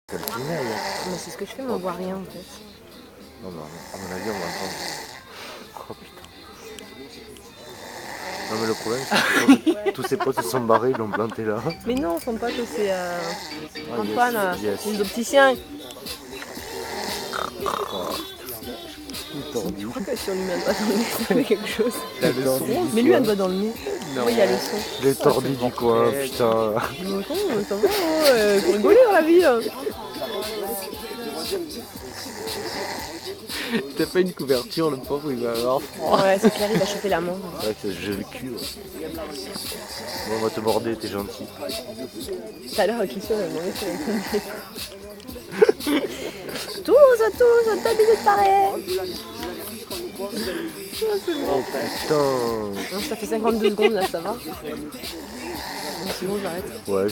Comme tu n'ailles. Mais c'est ce que je fais, mais on voit rien en fait. Non, mais à mon avis, on va entendre. Oh putain. Non, mais le problème, c'est que tous ses potes se sont barrés, ils l'ont planté là. Mais non, son pote, c'est Antoine, yes. les opticiens. Tordu. Je crois que si on lui met un doigt dans le nez, ça fait quelque chose. Mais lui, un doigt dans le nez. Non. Oui, il y a le son. Les tordus du coin, putain. Mais attends, ça va, faut rigoler dans la vie. Hein. T'as pas une couverture, le pauvre, il va avoir froid. Ouais, c'est clair, il va choper la main. C'est vrai que j'ai le cul. Ouais. Bon, on va te border, t'es gentil. Tout à l'heure, Christian m'a demandé si on pouvait. Tous, t'as minutes pareil. Oh putain. Non, ça fait 52 secondes là, ça va. Bon, sinon, j'arrête. Ouais,